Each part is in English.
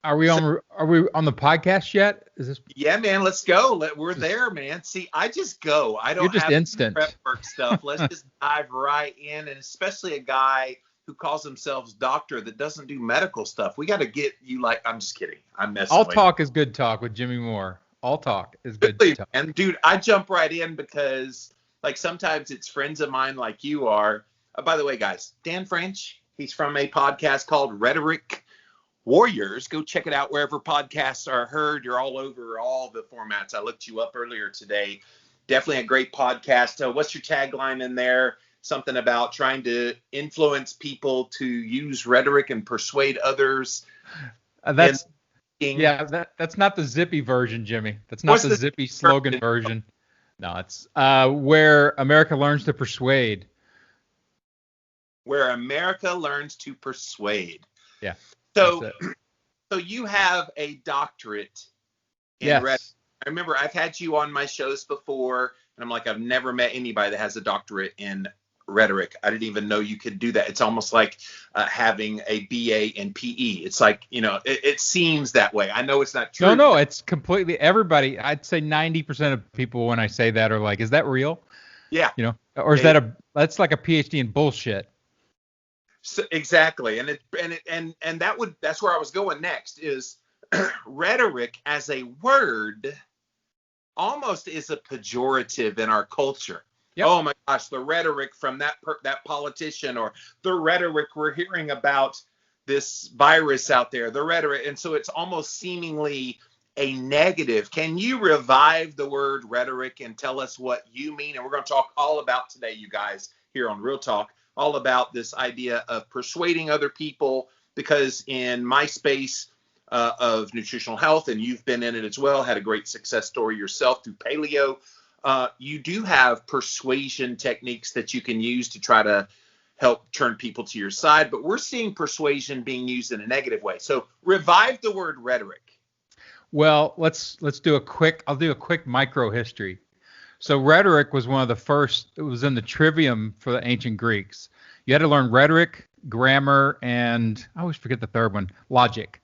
Are we So, on? Are we on the podcast yet? Is this? yeah, man, let's go. We're This is there, man. See, I just go. I you're don't just have prep instant. work stuff. Let's just dive right in, and especially a guy who calls himself doctor that doesn't do medical stuff. We got to get you like. I'm just kidding. I'm messing All with talk is good talk with Jimmy Moore. All talk is you. good Really, talk. man, dude, I jump right in because like sometimes it's friends of mine like you are. By the way, guys, Dan French. He's from a podcast called Rhetoric Warriors. Go check it out wherever podcasts are heard. You're all over all the formats. I looked you up earlier today. Definitely a great podcast. What's your tagline in there? Something about trying to influence people to use rhetoric and persuade others. In That's thinking. yeah. That's not the zippy version, Jimmy. That's not What's the the zippy slogan version? version. No, it's where America learns to persuade. Where America learns to persuade. Yeah, that's So, it. so you have a doctorate in rhetoric. Yes. I remember I've had you on my shows before, and I'm like, I've never met anybody that has a doctorate in rhetoric. I didn't even know you could do that. It's almost like having a BA in PE. It's like, it seems that way. I know it's not No, true. no, it's completely everybody. I'd say 90% of people when I say that are like, "Is that real?" Yeah, Or is that's like a PhD in bullshit? so, exactly. That's where I was going next is rhetoric as a word almost is a pejorative in our culture. Yep. Oh my gosh, the rhetoric from that politician, or the rhetoric we're hearing about this virus out there, the rhetoric, and so it's almost seemingly a negative. Can you revive the word rhetoric and tell us what you mean? And we're going to talk all about today, you guys, here on Real Talk, all about this idea of persuading other people, because in my space of nutritional health, and you've been in it as well, had a great success story yourself through paleo. You do have persuasion techniques that you can use to try to help turn people to your side, but we're seeing persuasion being used in a negative way. So revive the word rhetoric. Well, let's do a quick. I'll do a quick micro history. So rhetoric was one of the first. It was in the trivium for the ancient Greeks. You had to learn rhetoric, grammar, and I always forget the third one, logic,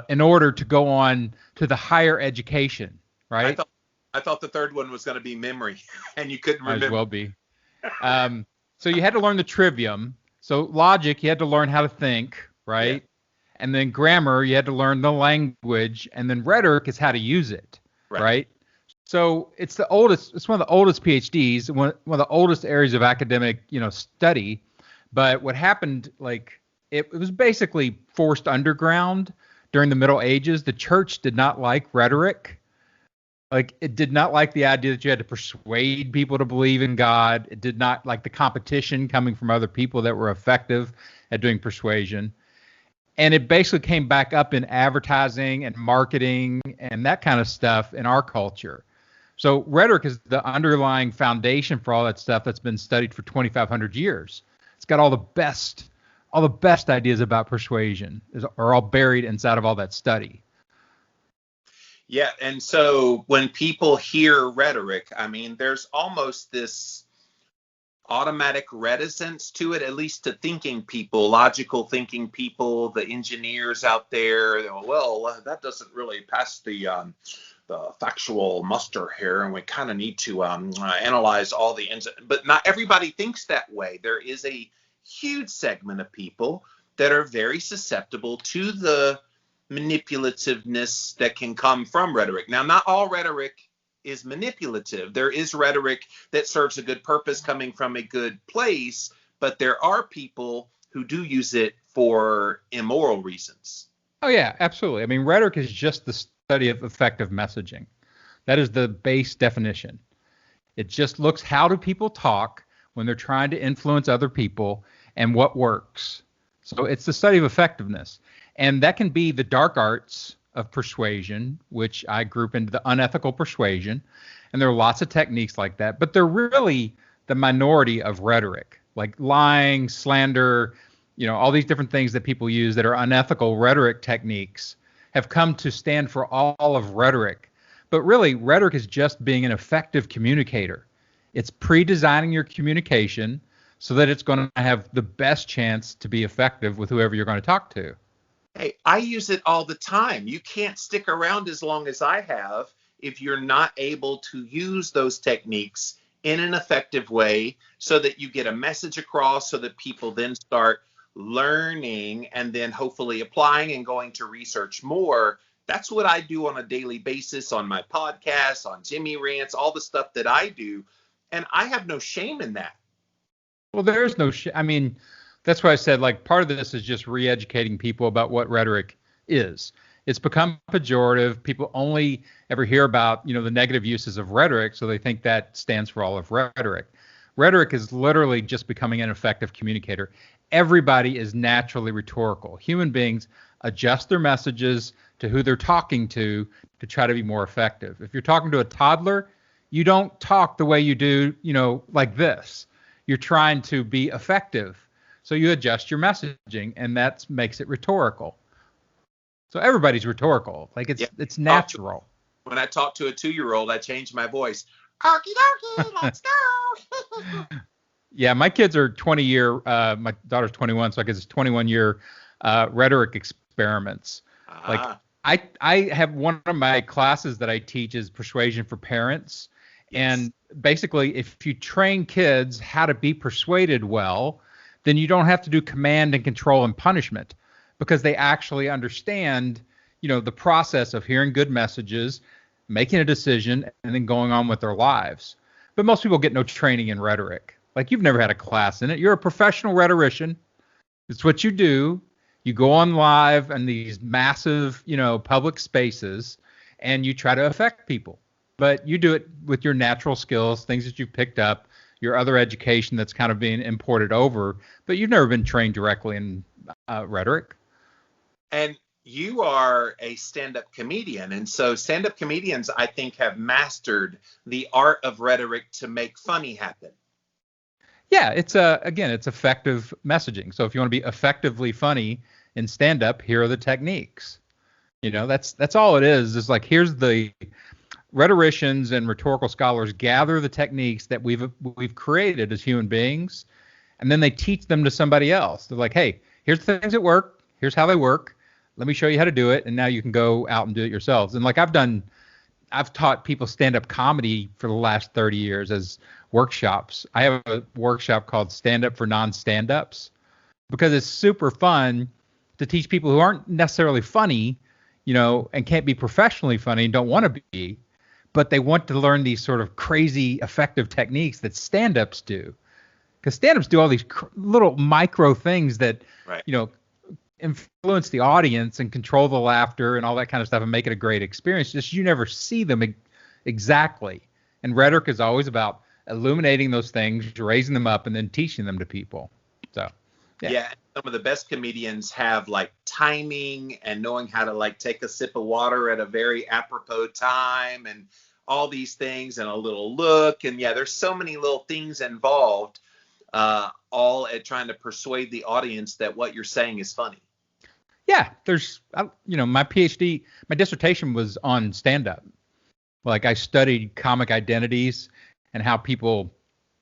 in order to go on to the higher education. Right? I thought the third one was going to be memory, and you couldn't Might as remember. well be. So you had to learn the trivium. So logic, you had to learn how to think, right? Yeah. And then grammar, you had to learn the language, and then rhetoric is how to use it, right? So it's the oldest. It's one of the oldest PhDs, one of the oldest areas of academic, study. But what happened, like it was basically forced underground during the Middle Ages. The church did not like rhetoric. Like it did not like the idea that you had to persuade people to believe in God. It did not like the competition coming from other people that were effective at doing persuasion. And it basically came back up in advertising and marketing and that kind of stuff in our culture. So rhetoric is the underlying foundation for all that stuff that's been studied for 2,500 years. It's got all the best ideas about persuasion are all buried inside of all that study. Yeah, and so when people hear rhetoric, I mean, there's almost this automatic reticence to it, at least to thinking people, logical thinking people, the engineers out there. Well, that doesn't really pass the factual muster here, and we kind of need to analyze all the ins. But not everybody thinks that way. There is a huge segment of people that are very susceptible to the manipulativeness that can come from rhetoric. Now, not all rhetoric is manipulative. There is rhetoric that serves a good purpose coming from a good place, but there are people who do use it for immoral reasons. Oh, yeah, absolutely. I mean, rhetoric is just the study of effective messaging. That is the base definition. It just looks how do people talk when they're trying to influence other people and what works. So it's the study of effectiveness. And that can be the dark arts of persuasion, which I group into the unethical persuasion. And there are lots of techniques like that, but they're really the minority of rhetoric, like lying, slander, all these different things that people use that are unethical rhetoric techniques have come to stand for all of rhetoric. But really, rhetoric is just being an effective communicator. It's pre-designing your communication so that it's going to have the best chance to be effective with whoever you're going to talk to. Hey, I use it all the time. You can't stick around as long as I have if you're not able to use those techniques in an effective way so that you get a message across, so that people then start learning and then hopefully applying and going to research more. That's what I do on a daily basis on my podcast, on Jimmy Rants, all the stuff that I do. And I have no shame in that. Well, there is no I mean, that's why I said, like, part of this is just re-educating people about what rhetoric is. It's become pejorative. People only ever hear about, the negative uses of rhetoric, so they think that stands for all of rhetoric. Rhetoric is literally just becoming an effective communicator. Everybody is naturally rhetorical. Human beings adjust their messages to who they're talking to try to be more effective. If you're talking to a toddler, you don't talk the way you do, like this. You're trying to be effective. So you adjust your messaging, and that makes it rhetorical. So everybody's rhetorical. Like it's natural. When I talk to a 2-year-old, I change my voice. Okie dokie, let's go. Yeah, my kids are 20-year. My daughter's 21, so I guess it's 21-year rhetoric experiments. Like I have one of my classes that I teach is Persuasion for Parents. Yes. And basically, if you train kids how to be persuaded well, then you don't have to do command and control and punishment, because they actually understand, the process of hearing good messages, making a decision, and then going on with their lives. But most people get no training in rhetoric. Like, you've never had a class in it. You're a professional rhetorician. It's what you do. You go on live in these massive, public spaces, and you try to affect people. But you do it with your natural skills, things that you've picked up, your other education that's kind of being imported over, but you've never been trained directly in rhetoric. And you are a stand-up comedian. And so stand-up comedians, I think, have mastered the art of rhetoric to make funny happen. Yeah, it's effective messaging. So if you want to be effectively funny in stand-up, here are the techniques. That's all it is. It's like, here's the rhetoricians and rhetorical scholars gather the techniques that we've created as human beings, and then they teach them to somebody else. They're like, hey, here's the things that work. Here's how they work. Let me show you how to do it, and now you can go out and do it yourselves. And like I've taught people stand-up comedy for the last 30 years as workshops. I have a workshop called Stand Up for Non-Stand-Ups, because it's super fun to teach people who aren't necessarily funny, and can't be professionally funny and don't want to be, but they want to learn these sort of crazy effective techniques that stand-ups do. Because stand-ups do all these little micro things that, right, influence the audience and control the laughter and all that kind of stuff and make it a great experience. Just you never see them exactly. And rhetoric is always about illuminating those things, raising them up, and then teaching them to people. So, yeah. Some of the best comedians have like timing and knowing how to like take a sip of water at a very apropos time and all these things, and a little look. And there's so many little things involved, all at trying to persuade the audience that what you're saying is funny. Yeah, there's, my PhD, my dissertation was on stand-up. Like, I studied comic identities and how people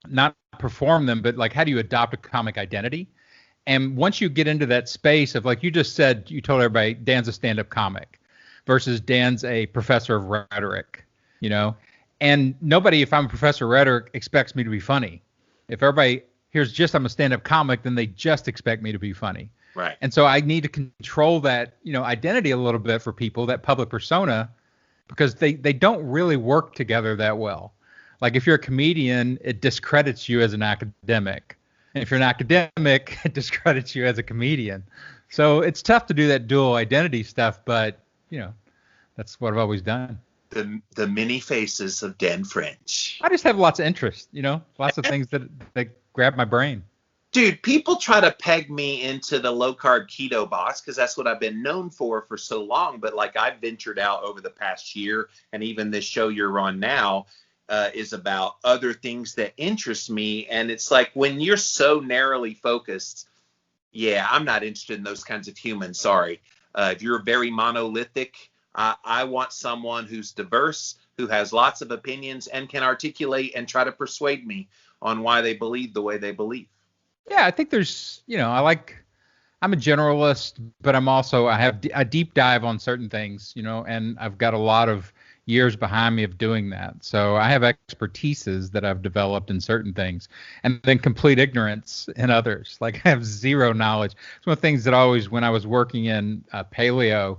not perform them, but like, how do you adopt a comic identity? And once you get into that space of, like you just said, you told everybody Dan's a stand-up comic versus Dan's a professor of rhetoric, and nobody, if I'm a professor of rhetoric, expects me to be funny. If everybody hears just I'm a stand-up comic, then they just expect me to be funny. Right. And so I need to control that, identity a little bit for people, that public persona, because they don't really work together that well. Like, if you're a comedian, it discredits you as an academic. And if you're an academic, it discredits you as a comedian. So it's tough to do that dual identity stuff, but, that's what I've always done. The many faces of Dan French. I just have lots of interest, lots of things that grab my brain. Dude, people try to peg me into the low-carb keto box because that's what I've been known for so long. But like, I've ventured out over the past year, and even this show you're on now is about other things that interest me. And it's like, when you're so narrowly focused, I'm not interested in those kinds of humans. Sorry. If you're very monolithic, I want someone who's diverse, who has lots of opinions, and can articulate and try to persuade me on why they believe the way they believe. Yeah, I think there's, I I'm a generalist, but I have a deep dive on certain things, and I've got a lot of years behind me of doing that. So I have expertises that I've developed in certain things, and then complete ignorance in others. Like I have zero knowledge. It's one of the things that always, when I was working in paleo,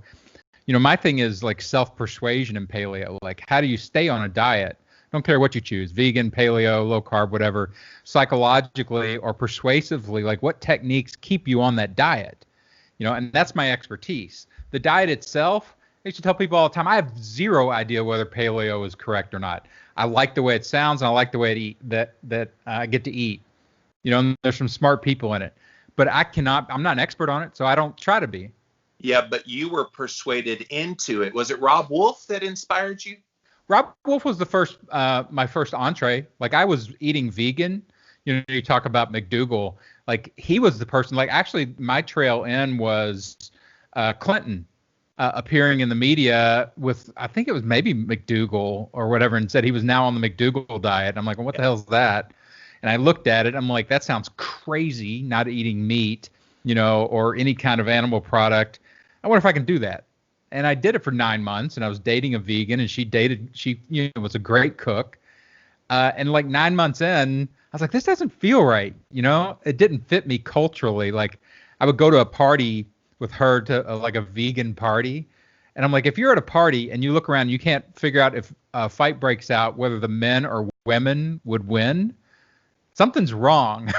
my thing is like self-persuasion in paleo. Like, how do you stay on a diet? Don't care what you choose, vegan, paleo, low carb, whatever, psychologically or persuasively, like what techniques keep you on that diet? And that's my expertise. The diet itself, I used to tell people all the time, I have zero idea whether paleo is correct or not. I like the way it sounds, and I like the way that I get to eat. And there's some smart people in it. But I'm not an expert on it, so I don't try to be. Yeah, but you were persuaded into it. Was it Rob Wolf that inspired you? Rob Wolf was my first entree. Like I was eating vegan. You talk about McDougal. Like he was the person. Like actually, my trail in was Clinton appearing in the media with, I think it was maybe McDougal or whatever, and said he was now on the McDougal diet. I'm like, well, what the hell is that? And I looked at it. I'm like, that sounds crazy. Not eating meat, or any kind of animal product. I wonder if I can do that. And I did it for 9 months, and I was dating a vegan, and she was a great cook. And like 9 months in, I was like, this doesn't feel right. It didn't fit me culturally. Like I would go to a party with her to like a vegan party. And I'm like, if you're at a party and you look around, you can't figure out if a fight breaks out, whether the men or women would win, something's wrong.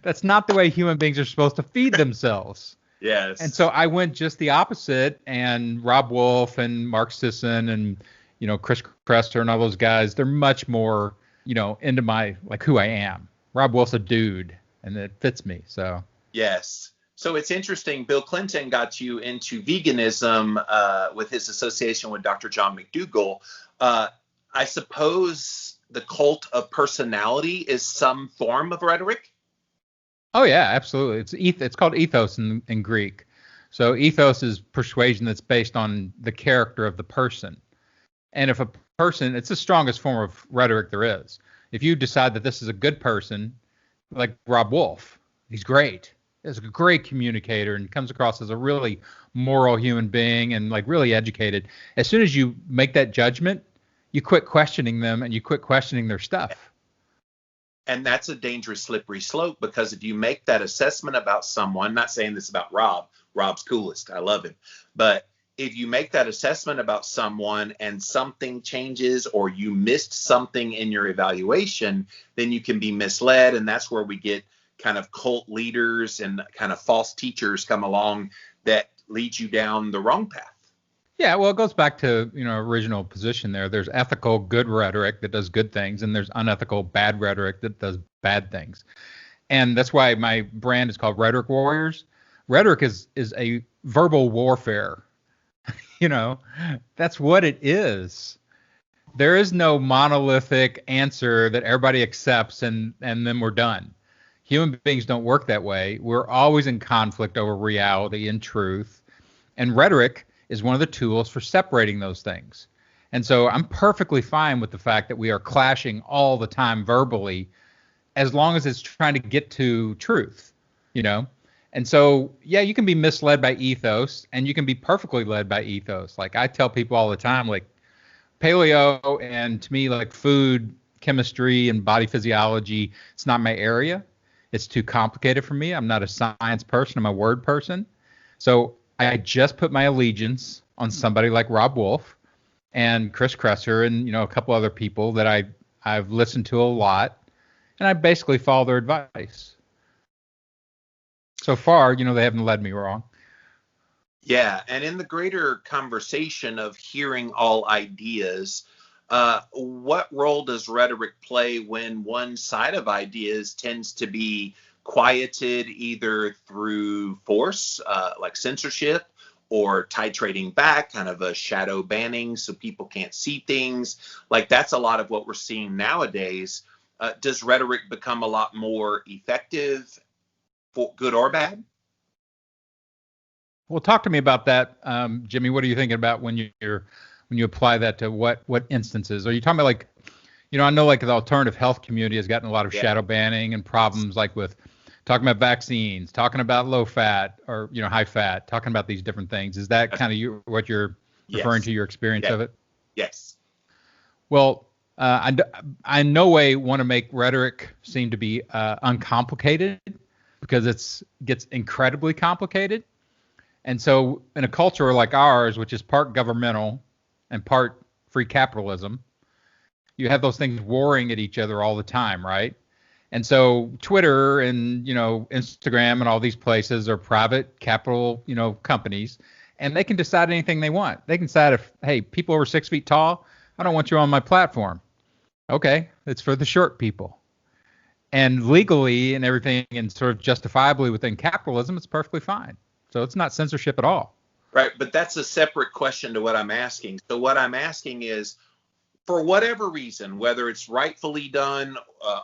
That's not the way human beings are supposed to feed themselves. Yes. And so I went just the opposite, and Rob Wolf and Mark Sisson and, Chris Kresser and all those guys, they're much more, into my, like who I am. Rob Wolf's a dude, and it fits me. So. Yes. So it's interesting. Bill Clinton got you into veganism with his association with Dr. John McDougall. I suppose the cult of personality is some form of rhetoric. Oh yeah, absolutely. It's called ethos in Greek. So ethos is persuasion that's based on the character of the person. And if a person, it's the strongest form of rhetoric there is. If you decide that this is a good person, like Rob Wolf, he's great. He's a great communicator and comes across as a really moral human being and like really educated. As soon as you make that judgment, you quit questioning them and you quit questioning their stuff. And that's a dangerous slippery slope, because if you make that assessment about someone, I'm not saying this about Rob, Rob's coolest, I love him, but if you make that assessment about someone and something changes or you missed something in your evaluation, then you can be misled. And that's where we get kind of cult leaders and kind of false teachers come along that lead you down the wrong path. Yeah, well, it goes back to, original position there. There's ethical, good rhetoric that does good things, and there's unethical, bad rhetoric that does bad things. And that's why my brand is called Rhetoric Warriors. Rhetoric is a verbal warfare. That's what it is. There is no monolithic answer that everybody accepts and then we're done. Human beings don't work that way. We're always in conflict over reality and truth. And rhetoric is one of the tools for separating those things. And so I'm perfectly fine with the fact that we are clashing all the time verbally, as long as it's trying to get to truth, And so, yeah, you can be misled by ethos, and you can be perfectly led by ethos. Like I tell people all the time, like paleo and to me, like food, chemistry, and body physiology, it's not my area. It's too complicated for me. I'm not a science person. I'm a word person. So I just put my allegiance on somebody like Rob Wolf and Chris Kresser and, a couple other people that I've listened to a lot, and I basically follow their advice. So far, they haven't led me wrong. Yeah, and in the greater conversation of hearing all ideas, what role does rhetoric play when one side of ideas tends to be quieted either through force, like censorship, or titrating back, kind of a shadow banning so people can't see things? Like that's a lot of what we're seeing nowadays. Does rhetoric become a lot more effective, for good or bad? Well, talk to me about that, Jimmy. What are you thinking about when you apply that to what instances? Are you talking about I know like the alternative health community has gotten a lot of shadow banning and problems like with talking about vaccines, talking about low fat or high fat, talking about these different things. Is that kind of what you're referring to, your experience of it? Yes. Well, I in no way want to make rhetoric seem to be uncomplicated, because it gets incredibly complicated. And so in a culture like ours, which is part governmental and part free capitalism, you have those things warring at each other all the time, right? And so Twitter and Instagram and all these places are private capital companies, and they can decide anything they want. They can decide if, hey, people over 6 feet tall, I don't want you on my platform. Okay, it's for the short people. And legally and everything, and sort of justifiably within capitalism, it's perfectly fine. So it's not censorship at all. Right, but that's a separate question to what I'm asking. So what I'm asking is, for whatever reason, whether it's rightfully done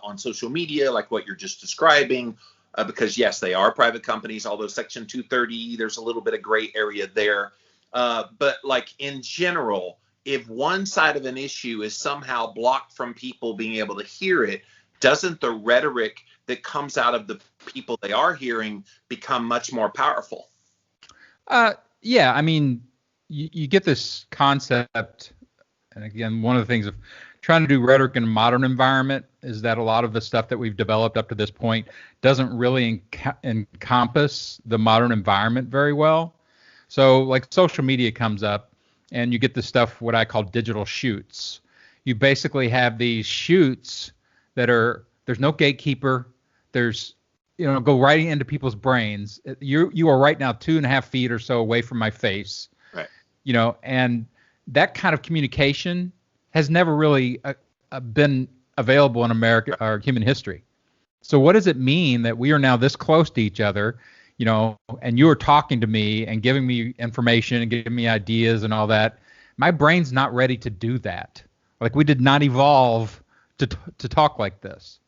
on social media, like what you're just describing, because yes, they are private companies, although Section 230, there's a little bit of gray area there. But like in general, if one side of an issue is somehow blocked from people being able to hear it, doesn't the rhetoric that comes out of the people they are hearing become much more powerful? Yeah, I mean, you get this concept. And again, one of the things of trying to do rhetoric in a modern environment is that a lot of the stuff that we've developed up to this point doesn't really encompass the modern environment very well. So like social media comes up and you get this stuff, what I call digital shoots. You basically have these shoots that there's no gatekeeper. There's, go right into people's brains. You are right now 2.5 feet or so away from my face. Right. And that kind of communication has never really been available in America or human history. So what does it mean that we are now this close to each other, and you are talking to me and giving me information and giving me ideas and all that? My brain's not ready to do that. Like, we did not evolve to talk like this.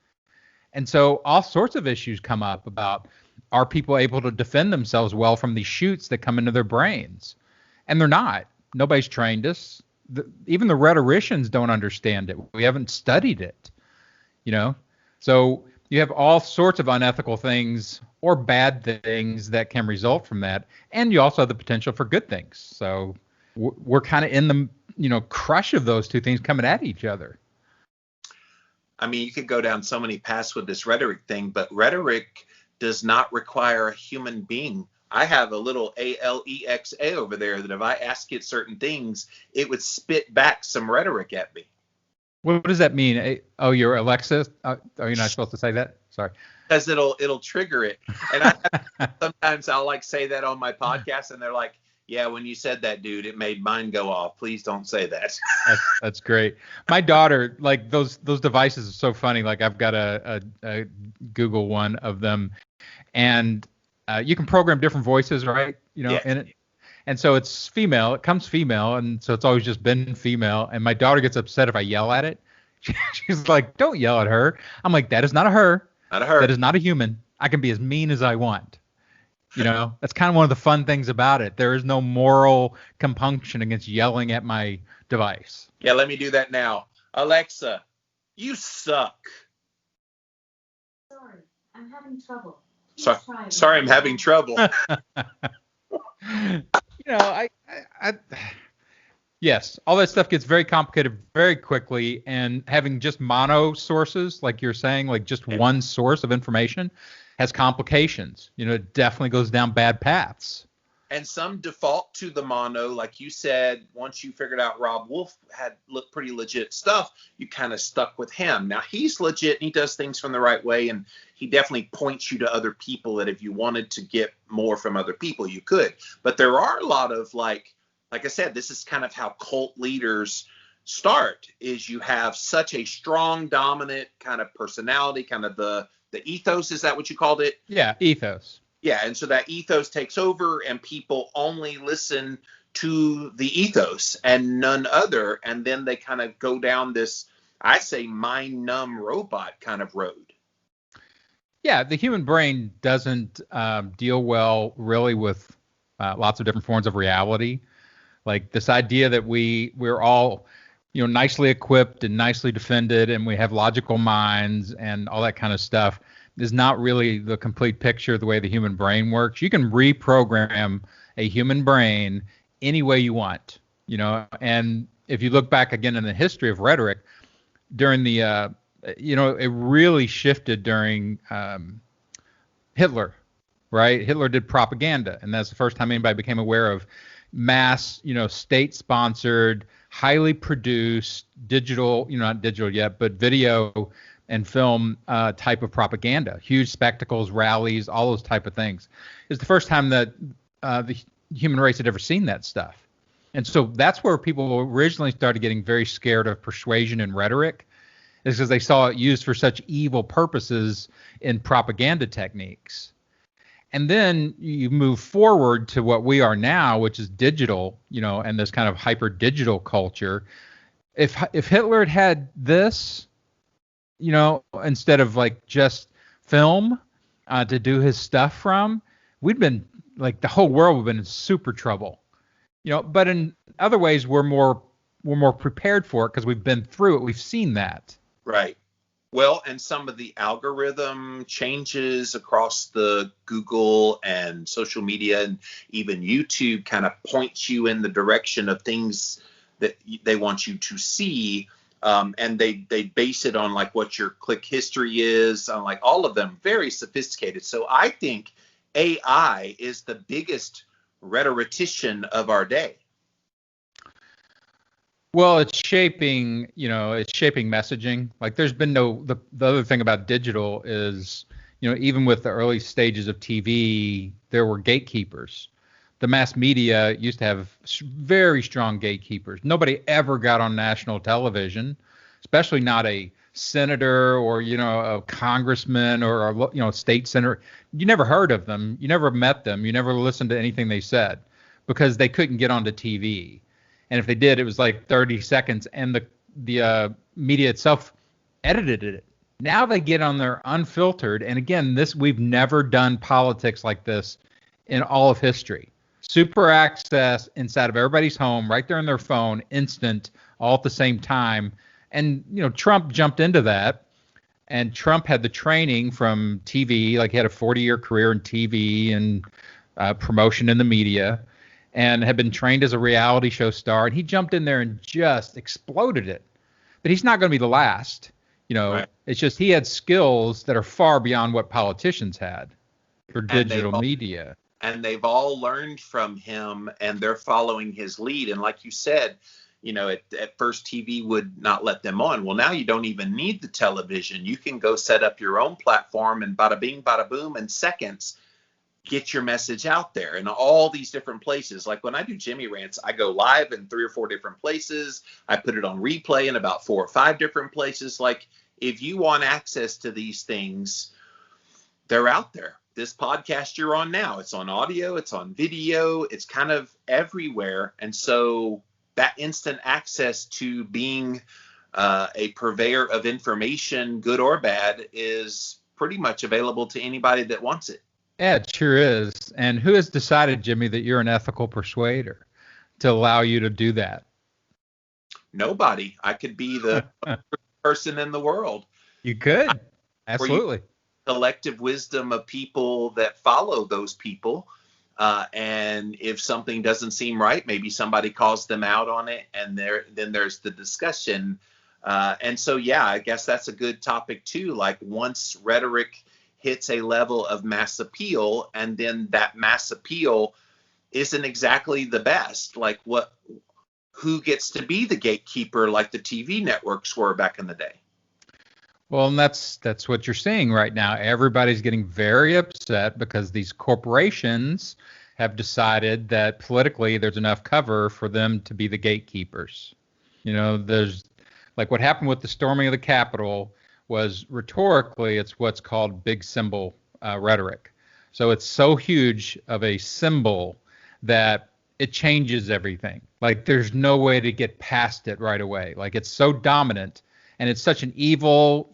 And so all sorts of issues come up about, are people able to defend themselves well from these shoots that come into their brains? And they're not. Nobody's trained us. Even the rhetoricians don't understand it. We haven't studied it, So you have all sorts of unethical things or bad things that can result from that. And you also have the potential for good things. So we're kind of in the, crush of those two things coming at each other. I mean, you could go down so many paths with this rhetoric thing, but rhetoric does not require a human being. I have a little Alexa over there that if I ask it certain things, it would spit back some rhetoric at me. What does that mean? Oh, your Alexa? Are you not supposed to say that? Sorry. Because it'll trigger it. And sometimes I'll like say that on my podcast, and they're like, yeah, when you said that, dude, it made mine go off. Please don't say that. That's great. My daughter, like those devices are so funny. Like I've got a Google one of them, and you can program different voices, right? Yeah. In it. And so it's female. It comes female, and so it's always just been female. And my daughter gets upset if I yell at it. She's like, "Don't yell at her." I'm like, "That is not a her. Not a her. That is not a human. I can be as mean as I want." That's kind of one of the fun things about it. There is no moral compunction against yelling at my device. Yeah, let me do that now. Alexa, you suck. Sorry, I'm having trouble. Sorry, I'm having trouble. Yes, all that stuff gets very complicated very quickly, and having just mono sources, like you're saying, like just one source of information, has complications. It definitely goes down bad paths. And some default to the mono, like you said. Once you figured out Rob Wolf had pretty legit stuff, you kind of stuck with him. Now he's legit and he does things from the right way, and he definitely points you to other people that if you wanted to get more from other people, you could. But there are a lot of like I said, this is kind of how cult leaders start, is you have such a strong, dominant kind of personality, kind of the ethos. Is that what you called it? Yeah, ethos. Yeah, and so that ethos takes over and people only listen to the ethos and none other. And then they kind of go down this, I say, mind-numb robot kind of road. Yeah, the human brain doesn't deal well really with lots of different forms of reality. Like this idea that we're all, nicely equipped and nicely defended, and we have logical minds and all that kind of stuff. is not really the complete picture of the way the human brain works. You can reprogram a human brain any way you want, and if you look back again in the history of rhetoric during the, it really shifted during Hitler, right? Hitler did propaganda, and that's the first time anybody became aware of mass, state-sponsored, highly produced digital, not digital yet, but video and film type of propaganda, huge spectacles, rallies, all those type of things. It's the first time that the human race had ever seen that stuff. And so that's where people originally started getting very scared of persuasion and rhetoric, is because they saw it used for such evil purposes in propaganda techniques. And then you move forward to what we are now, which is digital, and this kind of hyper digital culture. If Hitler had this, instead of like just film to do his stuff from, we'd been like, the whole world would have been in super trouble. But in other ways, we're more prepared for it because we've been through it. We've seen that. Right. Well, and some of the algorithm changes across the Google and social media and even YouTube kind of points you in the direction of things that they want you to see. And they base it on like what your click history is, on like all of them, very sophisticated. So I think AI is the biggest rhetorician of our day. Well, it's shaping messaging. Like there's been the other thing about digital is, even with the early stages of TV, there were gatekeepers. The mass media used to have very strong gatekeepers. Nobody ever got on national television, especially not a senator or, a congressman or a state senator. You never heard of them. You never met them. You never listened to anything they said because they couldn't get onto TV. And if they did, it was like 30 seconds, and the media itself edited it. Now they get on there unfiltered. And again, we've never done politics like this in all of history. Super access inside of everybody's home, right there on their phone, instant, all at the same time. And, Trump jumped into that. And Trump had the training from TV, like he had a 40-year career in TV and promotion in the media, and had been trained as a reality show star. And he jumped in there and just exploded it. But he's not going to be the last. Right. It's just he had skills that are far beyond what politicians had for digital media. And they've all learned from him, and they're following his lead. And like you said, at first TV would not let them on. Well, now you don't even need the television. You can go set up your own platform and bada bing, bada boom, in seconds, get your message out there in all these different places. Like when I do Jimmy Rants, I go live in 3 or 4 different places. I put it on replay in about 4 or 5 different places. Like if you want access to these things, they're out there. This podcast you're on now, it's on audio, it's on video, it's kind of everywhere. And so that instant access to being a purveyor of information, good or bad, is pretty much available to anybody that wants it. Yeah, it sure is. And who has decided, Jimmy, that you're an ethical persuader to allow you to do that? Nobody. I could be the person in the world. You could. Absolutely. Collective wisdom of people that follow those people. And if something doesn't seem right, maybe somebody calls them out on it, and then there's the discussion. And so, yeah, I guess that's a good topic too. Like once rhetoric hits a level of mass appeal, and then that mass appeal isn't exactly the best. Like who gets to be the gatekeeper like the TV networks were back in the day? Well, and that's what you're seeing right now. Everybody's getting very upset because these corporations have decided that politically there's enough cover for them to be the gatekeepers. There's like what happened with the storming of the Capitol was rhetorically, it's what's called big symbol rhetoric. So it's so huge of a symbol that it changes everything. Like there's no way to get past it right away. Like it's so dominant, and it's such an evil,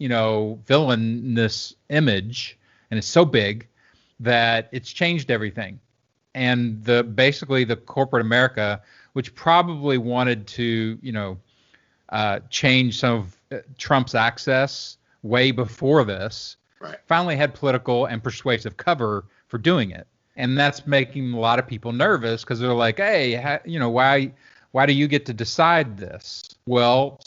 villainous image, and it's so big that it's changed everything. And basically the corporate America, which probably wanted to, change some of Trump's access way before this, Right. Finally had political and persuasive cover for doing it. And that's making a lot of people nervous because they're like, hey, why do you get to decide this? Well,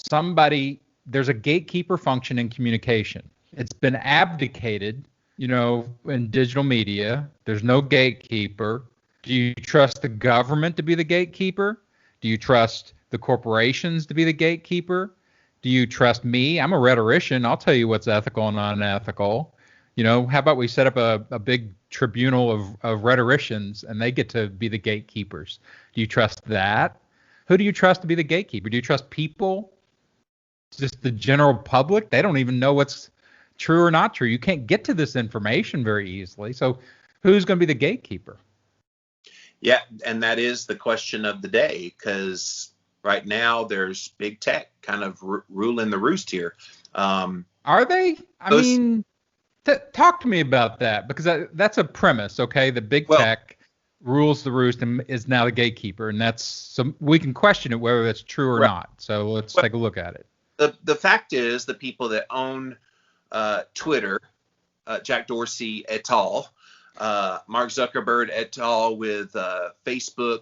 there's a gatekeeper function in communication. It's been abdicated, in digital media. There's no gatekeeper. Do you trust the government to be the gatekeeper? Do you trust the corporations to be the gatekeeper? Do you trust me? I'm a rhetorician. I'll tell you what's ethical and unethical. How about we set up a big tribunal of rhetoricians and they get to be the gatekeepers? Do you trust that? Who do you trust to be the gatekeeper? Do you trust people? Just the general public? They don't even know what's true or not true. You can't get to this information very easily. So who's going to be the gatekeeper? Yeah, and that is the question of the day, because right now there's big tech kind of ruling the roost here. Are they? Talk to me about that, because that's a premise, okay? The big tech rules the roost and is now the gatekeeper, and we can question it whether that's true or not. So let's take a look at it. The fact is, the people that own Twitter, Jack Dorsey et al., Mark Zuckerberg et al. With Facebook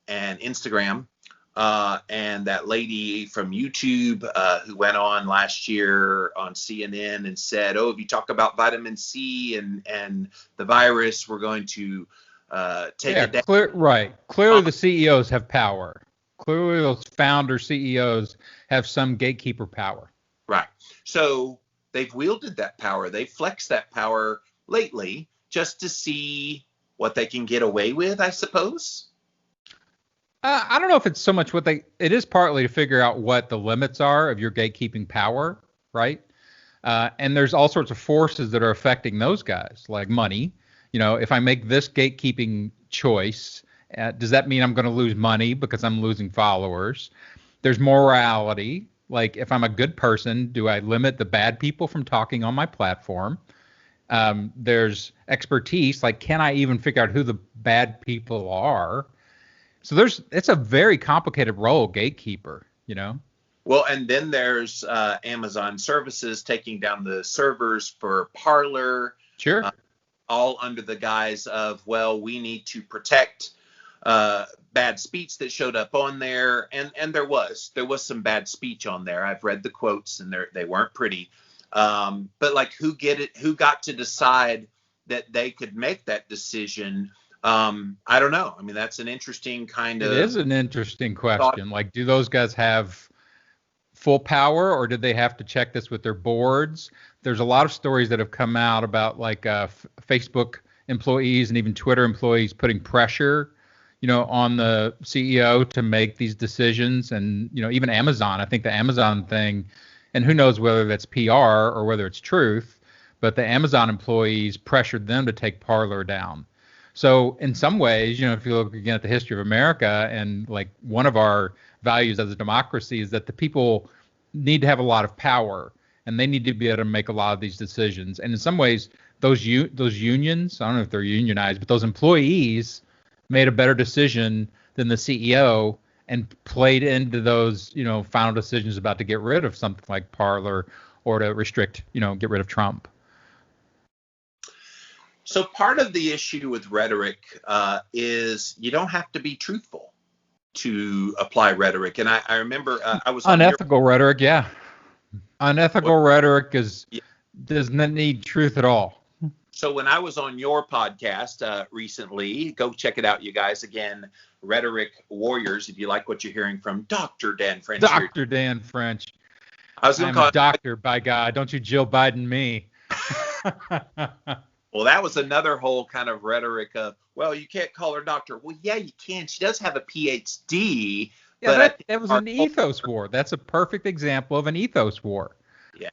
and Instagram, and that lady from YouTube who went on last year on CNN and said, if you talk about vitamin C and the virus, we're going to take it down. Clearly the CEOs have power. Clearly those founder CEOs have some gatekeeper power. Right. So they've wielded that power. They've flexed that power lately just to see what they can get away with, I suppose. I don't know if it's so much it is partly to figure out what the limits are of your gatekeeping power, right? And there's all sorts of forces that are affecting those guys, like money. If I make this gatekeeping choice, does that mean I'm going to lose money because I'm losing followers? There's morality. Like, if I'm a good person, do I limit the bad people from talking on my platform? There's expertise. Like, can I even figure out who the bad people are? So it's a very complicated role, gatekeeper, Well, and then there's Amazon services taking down the servers for Parler. Sure. All under the guise of, we need to protect bad speech that showed up on there. And there was some bad speech on there. I've read the quotes and they weren't pretty. But like, who got to decide that they could make that decision? I don't know. I mean, that's an interesting kind of. It is an interesting question. Like, do those guys have full power, or did they have to check this with their boards? There's a lot of stories that have come out about like Facebook employees and even Twitter employees putting pressure, on the CEO to make these decisions, and even Amazon. I think the Amazon thing, and who knows whether that's PR or whether it's truth, but the Amazon employees pressured them to take Parler down. So in some ways, if you look again at the history of America, and like one of our values as a democracy is that the people need to have a lot of power, and they need to be able to make a lot of these decisions. And in some ways, those unions, I don't know if they're unionized, but those employees made a better decision than the CEO and played into those, final decisions about to get rid of something like Parler or to restrict, get rid of Trump. So part of the issue with rhetoric is you don't have to be truthful to apply rhetoric. And I remember I was unethical rhetoric. Yeah. Unethical rhetoric does not need truth at all. So when I was on your podcast recently, go check it out, you guys. Again, Rhetoric Warriors, if you like what you're hearing from Dr. Dan French. Dr. Dan French. I'm a doctor, by God. Don't you Jill Biden me. Well, that was another whole kind of rhetoric of, you can't call her doctor. Well, yeah, you can. She does have a PhD. Yeah, that was an ethos war. That's a perfect example of an ethos war,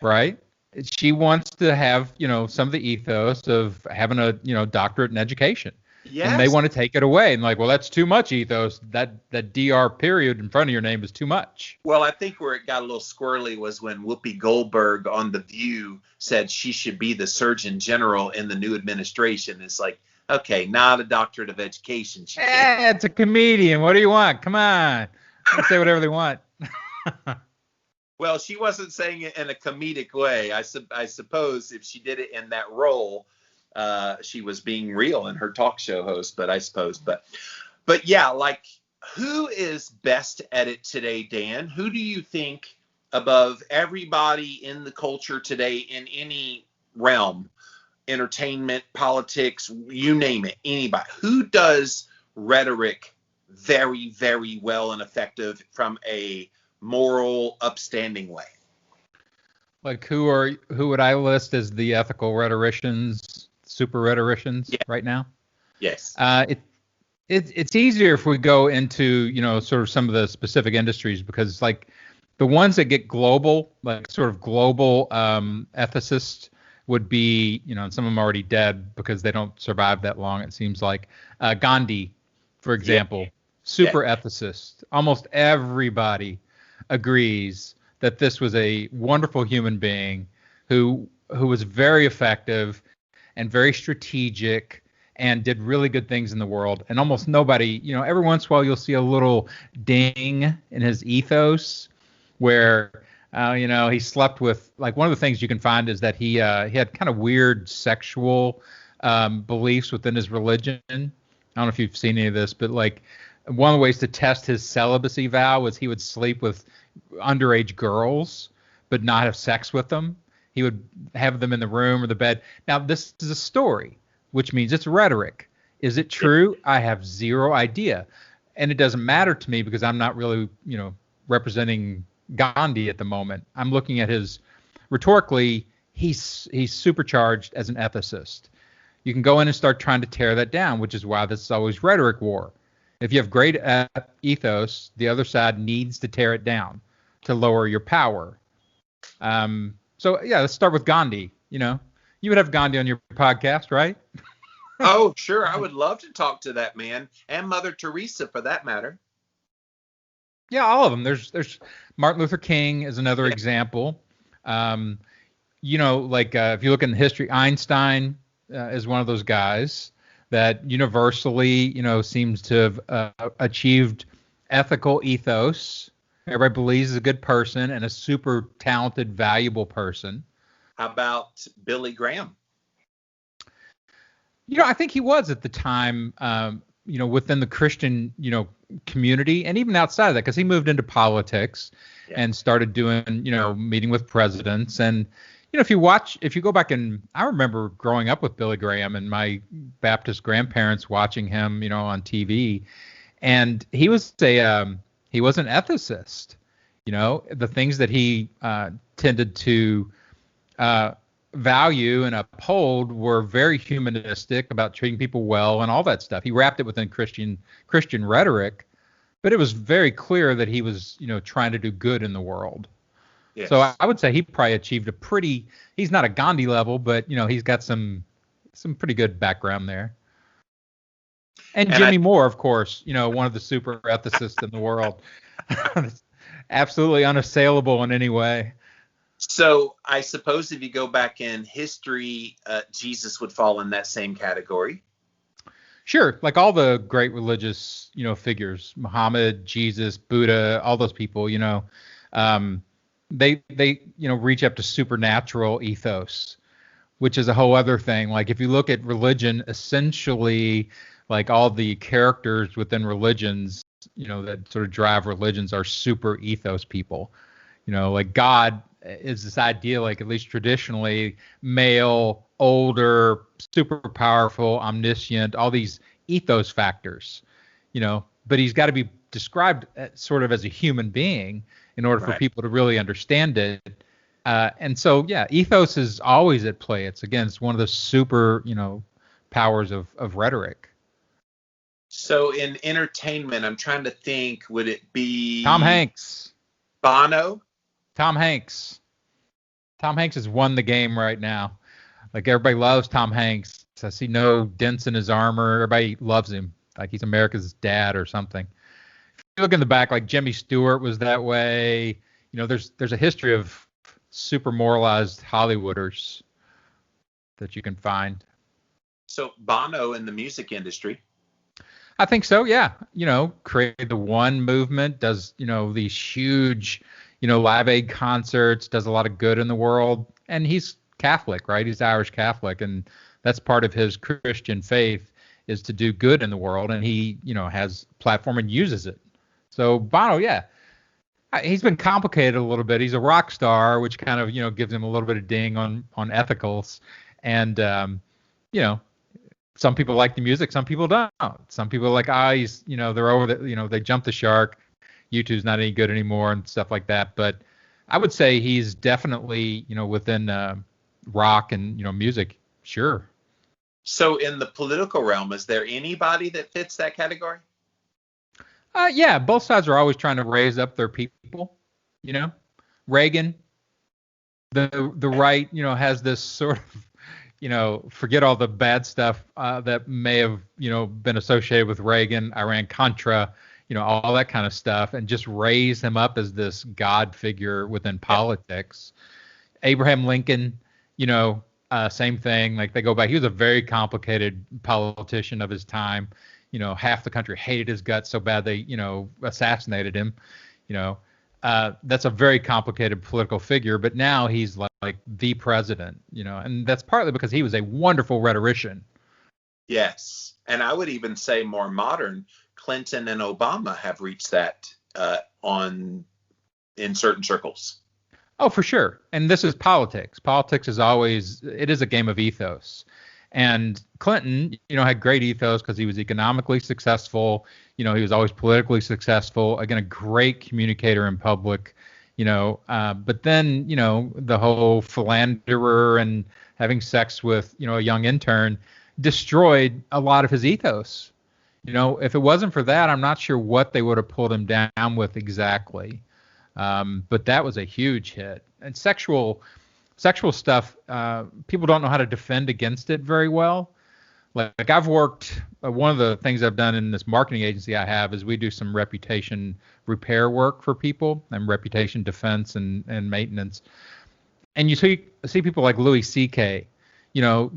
right? She wants to have, some of the ethos of having a, doctorate in education. Yes. And they want to take it away. And like, that's too much ethos. That DR period in front of your name is too much. Well, I think where it got a little squirrely was when Whoopi Goldberg on The View said she should be the Surgeon General in the new administration. It's like, okay, not a doctorate of education. It's a comedian. What do you want? Come on. They say whatever they want. Well, she wasn't saying it in a comedic way. I suppose if she did it in that role, she was being real in her talk show host. But I suppose, but yeah, like, who is best at it today, Dan? Who do you think above everybody in the culture today in any realm, entertainment, politics, you name it, anybody, who does rhetoric very, very well and effective from a moral, upstanding way? Like who would I list as the ethical rhetoricians, super rhetoricians Yeah. right now? Yes. It's easier if we go into, sort of some of the specific industries, because like the ones that get global, like sort of global ethicists would be, and some of them are already dead because they don't survive that long, it seems like. Gandhi, for example, super ethicist. Almost everybody agrees that this was a wonderful human being who was very effective and very strategic and did really good things in the world. And almost nobody, every once in a while you'll see a little ding in his ethos where, he slept with, like, one of the things you can find is that he had kind of weird sexual beliefs within his religion. I don't know if you've seen any of this, but like one of the ways to test his celibacy vow was he would sleep with underage girls, but not have sex with them. He would have them in the room or the bed. Now, this is a story, which means it's rhetoric. Is it true? I have zero idea. And it doesn't matter to me because I'm not really, representing Gandhi at the moment. I'm looking at his rhetorically, he's supercharged as an ethicist. You can go in and start trying to tear that down, which is why this is always rhetoric war. If you have great ethos, the other side needs to tear it down to lower your power. So yeah, let's start with Gandhi. You would have Gandhi on your podcast, right? Oh, sure. I would love to talk to that man, and Mother Teresa for that matter. Yeah, all of them. There's Martin Luther King is another example. Like if you look in history, Einstein is one of those guys that universally, seems to have achieved ethical ethos. Everybody believes he's a good person and a super talented, valuable person. How about Billy Graham? I think he was at the time, within the Christian, community, and even outside of that, because he moved into politics and started doing, meeting with presidents. And, if you go back, and I remember growing up with Billy Graham and my Baptist grandparents watching him, on TV, and he was an ethicist. The things that he tended to value and uphold were very humanistic, about treating people well and all that stuff. He wrapped it within Christian rhetoric, but it was very clear that he was, trying to do good in the world. Yes. So I would say he probably achieved he's not a Gandhi level, but he's got some pretty good background there. And Jimmy Moore, of course, one of the super ethicists in the world. Absolutely unassailable in any way. So I suppose if you go back in history, Jesus would fall in that same category. Sure. Like all the great religious, figures, Muhammad, Jesus, Buddha, all those people, they reach up to supernatural ethos, which is a whole other thing. Like if you look at religion, essentially, like all the characters within religions, that sort of drive religions are super ethos people. Like God is this idea, like at least traditionally, male, older, super powerful, omniscient, all these ethos factors, but he's got to be described sort of as a human being in order for people to really understand it. And so, yeah, ethos is always at play. It's one of the super, powers of rhetoric. So in entertainment, I'm trying to think, would it be Tom Hanks? Bono? Tom Hanks. Tom Hanks has won the game right now. Like everybody loves Tom Hanks. I see no dents in his armor. Everybody loves him. Like he's America's dad or something. If you look in the back, like Jimmy Stewart was that way. There's a history of super moralized Hollywooders that you can find. So Bono in the music industry. I think so, yeah. Created the One movement, does, these huge, Live Aid concerts, does a lot of good in the world. And he's Catholic, right? He's Irish Catholic. And that's part of his Christian faith is to do good in the world. And he, has platform and uses it. So Bono, yeah, he's been complicated a little bit. He's a rock star, which kind of, gives him a little bit of ding on ethicals. And, some people like the music, some people don't. Some people are like, he's, they're over the, they jumped the shark. YouTube's not any good anymore and stuff like that. But I would say he's definitely, within rock and, music. Sure. So in the political realm, is there anybody that fits that category? Yeah, both sides are always trying to raise up their people. Reagan, the right, has this sort of, forget all the bad stuff that may have, been associated with Reagan, Iran-Contra, all that kind of stuff, and just raise him up as this God figure within politics. Abraham Lincoln, same thing. Like they go back. He was a very complicated politician of his time. Half the country hated his guts so bad they, assassinated him. That's a very complicated political figure. But now he's like the president, and that's partly because he was a wonderful rhetorician. Yes. And I would even say more modern, Clinton and Obama have reached that in certain circles. Oh, for sure. And this is politics. Politics is it is a game of ethos. And Clinton, had great ethos because he was economically successful. He was always politically successful. Again, a great communicator in public. But then, the whole philanderer and having sex with, a young intern destroyed a lot of his ethos. If it wasn't for that, I'm not sure what they would have pulled him down with exactly. But that was a huge hit. And sexual stuff, people don't know how to defend against it very well. Like I've worked, one of the things I've done in this marketing agency I have is we do some reputation repair work for people and reputation defense and maintenance. And you see people like Louis C.K.,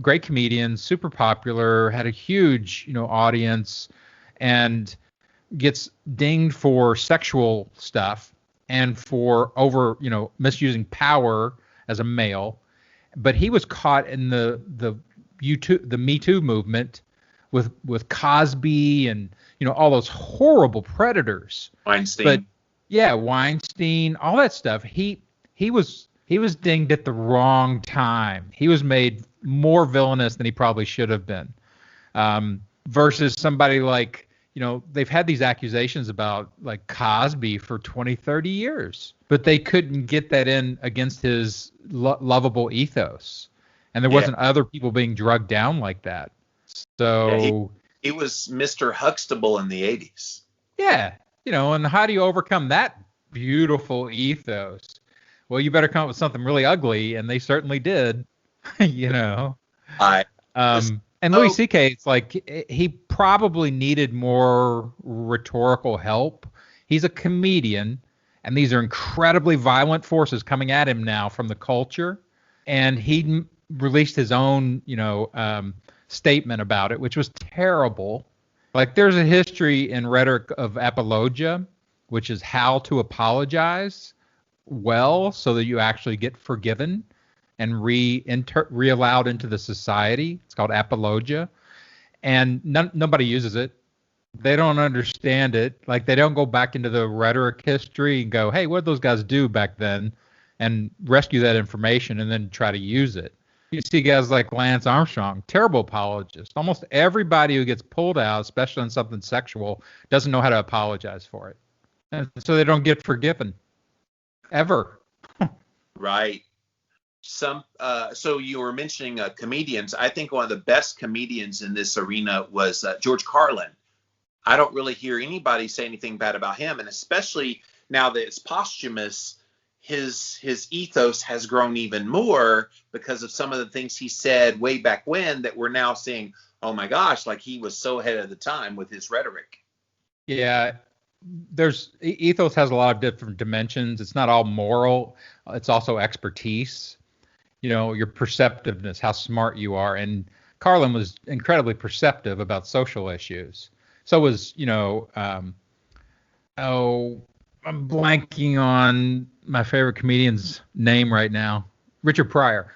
great comedian, super popular, had a huge, audience, and gets dinged for sexual stuff and for misusing power as a male. But he was caught in the Me Too movement with Cosby and all those horrible predators. Weinstein. But yeah, Weinstein, all that stuff. He was dinged at the wrong time. He was made more villainous than he probably should have been. Versus somebody like, they've had these accusations about like Cosby for 20, 30 years, but they couldn't get that in against his lovable ethos. And there wasn't other people being drugged down like that. So he was Mr. Huxtable in the 80s. Yeah. And how do you overcome that beautiful ethos? Well, you better come up with something really ugly. And they certainly did, And Louis C.K., it's like he probably needed more rhetorical help. He's a comedian, and these are incredibly violent forces coming at him now from the culture. And he released his own, statement about it, which was terrible. Like there's a history in rhetoric of apologia, which is how to apologize well so that you actually get forgiven and re-allowed into the society. It's called apologia. And nobody uses it. They don't understand it. Like they don't go back into the rhetoric history and go, hey, what did those guys do back then? And rescue that information and then try to use it. You see guys like Lance Armstrong, terrible apologist. Almost everybody who gets pulled out, especially on something sexual, doesn't know how to apologize for it. And so they don't get forgiven. Ever. Right. So you were mentioning comedians. I think one of the best comedians in this arena was George Carlin. I don't really hear anybody say anything bad about him, and especially now that it's posthumous, his ethos has grown even more because of some of the things he said way back when that we're now seeing, oh my gosh, like he was so ahead of the time with his rhetoric. Yeah, ethos has a lot of different dimensions. It's not all moral. It's also expertise. Your perceptiveness, how smart you are. And Carlin was incredibly perceptive about social issues. So was, I'm blanking on my favorite comedian's name right now. Richard Pryor.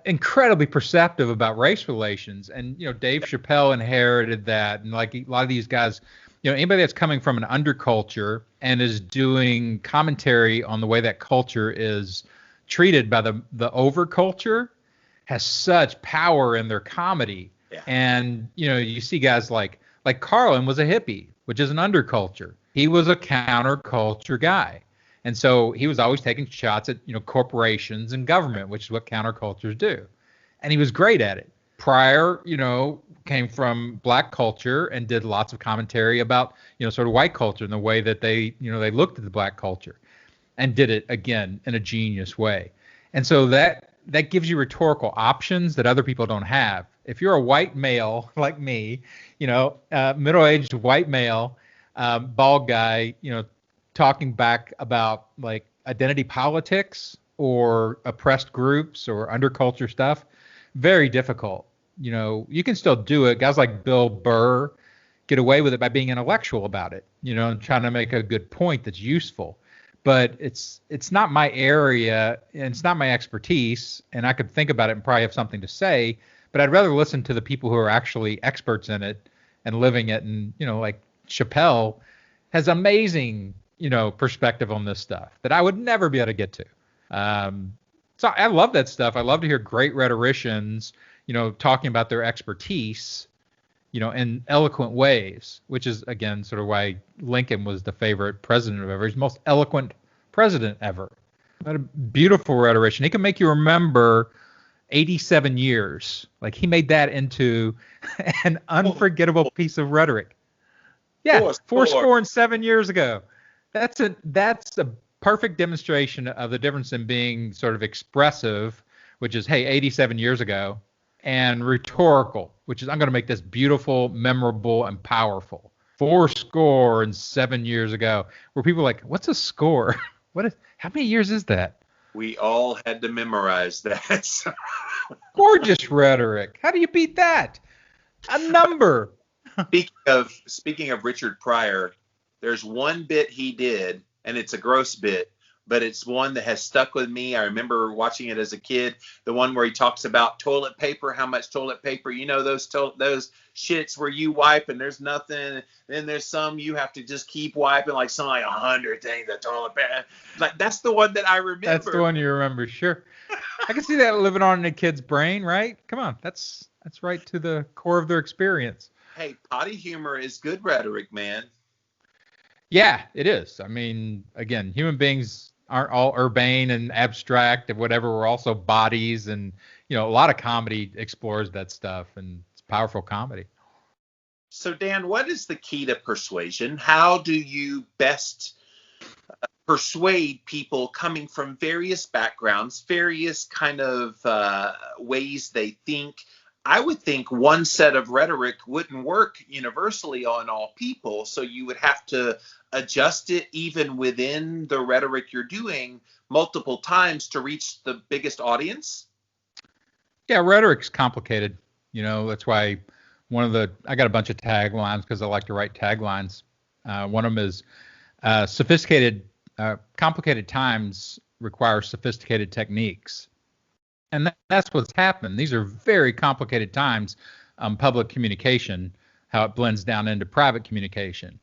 Incredibly perceptive about race relations. And, Dave Chappelle inherited that. And like a lot of these guys, anybody that's coming from an underculture and is doing commentary on the way that culture is treated by the overculture has such power in their comedy. Yeah. And, you see guys like Carlin was a hippie, which is an underculture. He was a counterculture guy. And so he was always taking shots at, corporations and government, which is what countercultures do. And he was great at it. Pryor, came from black culture and did lots of commentary about, sort of white culture and the way that they looked at the black culture and did it, again, in a genius way. And so that gives you rhetorical options that other people don't have. If you're a white male like me, middle-aged white male, bald guy, talking back about like identity politics or oppressed groups or underculture stuff, very difficult. You can still do it. Guys like Bill Burr get away with it by being intellectual about it, and trying to make a good point that's useful. But it's not my area and it's not my expertise, and I could think about it and probably have something to say, but I'd rather listen to the people who are actually experts in it and living it. And, like Chappelle has amazing, perspective on this stuff that I would never be able to get to. So I love that stuff. I love to hear great rhetoricians, talking about their expertise, in eloquent ways, which is, again, sort of why Lincoln was the favorite president of ever. He's the most eloquent president ever. What a beautiful rhetorician. He can make you remember 87 years. Like, he made that into an unforgettable piece of rhetoric. Yeah, four score and 7 years ago. That's a perfect demonstration of the difference in being sort of expressive, which is, hey, 87 years ago, and rhetorical, which is, I'm going to make this beautiful, memorable, and powerful. 4 and 7 years ago, where people are like, what's a score? How many years is that? We all had to memorize that. Gorgeous rhetoric. How do you beat that? A number. Speaking of Richard Pryor, there's one bit he did, and it's a gross bit, but it's one that has stuck with me. I remember watching it as a kid, the one where he talks about toilet paper, how much toilet paper, those shits where you wipe and there's nothing, then there's some you have to just keep wiping, like something like 100 things of toilet paper. Like, that's the one that I remember. That's the one you remember, sure. I can see that living on in a kid's brain, right? Come on, that's right to the core of their experience. Hey, potty humor is good rhetoric, man. Yeah, it is. I mean, again, human beings aren't all urbane and abstract and whatever. We're also bodies, and a lot of comedy explores that stuff, and it's powerful comedy. So, Dan, what is the key to persuasion? How do you best persuade people coming from various backgrounds, various kind of ways they think? I would think one set of rhetoric wouldn't work universally on all people, so you would have to adjust it even within the rhetoric you're doing multiple times to reach the biggest audience. Yeah, rhetoric's complicated. That's why I got a bunch of taglines because I like to write taglines. One of them is complicated times require sophisticated techniques. And that's what's happened. These are very complicated times, public communication, how it blends down into private communication.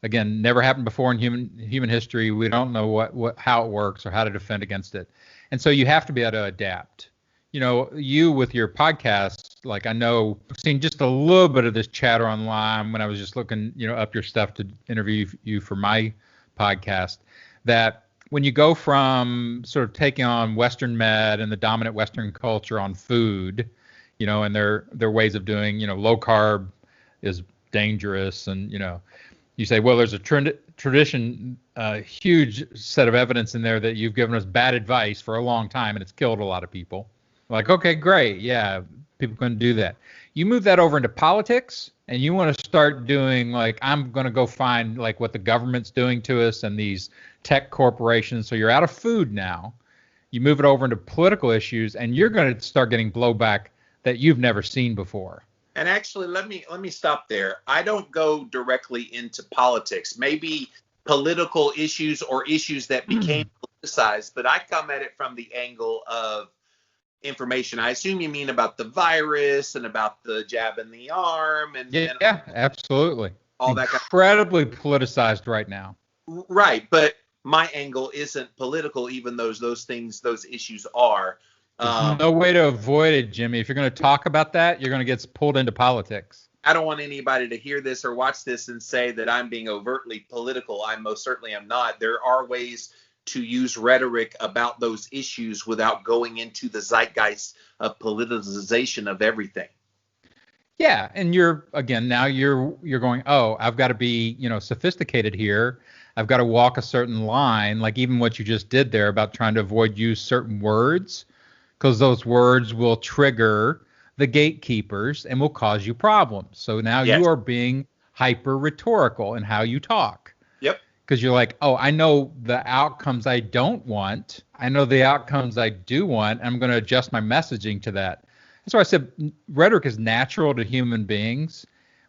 Again, never happened before in human history. We don't know how it works or how to defend against it. And so you have to be able to adapt. You with your podcast, like, I know I've seen just a little bit of this chatter online when I was just looking, up your stuff to interview you for my podcast, that when you go from sort of taking on Western med and the dominant Western culture on food, and their ways of doing, low carb is dangerous, and you say, well, there's a tradition, huge set of evidence in there that you've given us bad advice for a long time, and it's killed a lot of people. Like, okay, great, yeah, people can do that. You move that over into politics, and you want to start doing, like, I'm going to go find, like, what the government's doing to us and these tech corporations. So you're out of food now. You move it over into political issues, and you're going to start getting blowback that you've never seen before. And actually, let me stop there. I don't go directly into politics. Maybe political issues or issues that became politicized, but I come at it from the angle of information. I assume you mean about the virus and about the jab in the arm and yeah, absolutely. All that incredibly politicized right now. Right, but my angle isn't political, even though those issues are. There's no way to avoid it, Jimmy. If you're going to talk about that, you're going to get pulled into politics. I don't want anybody to hear this or watch this and say that I'm being overtly political. I most certainly am not. There are ways to use rhetoric about those issues without going into the zeitgeist of politicization of everything. Yeah, and you're going, oh, I've got to be, sophisticated here. I've got to walk a certain line, like even what you just did there about trying to avoid use certain words, because those words will trigger the gatekeepers and will cause you problems. So now you are being hyper rhetorical in how you talk. Yep. Because you're like, oh, I know the outcomes I don't want. I know the outcomes I do want. And I'm going to adjust my messaging to that. That's why I said rhetoric is natural to human beings.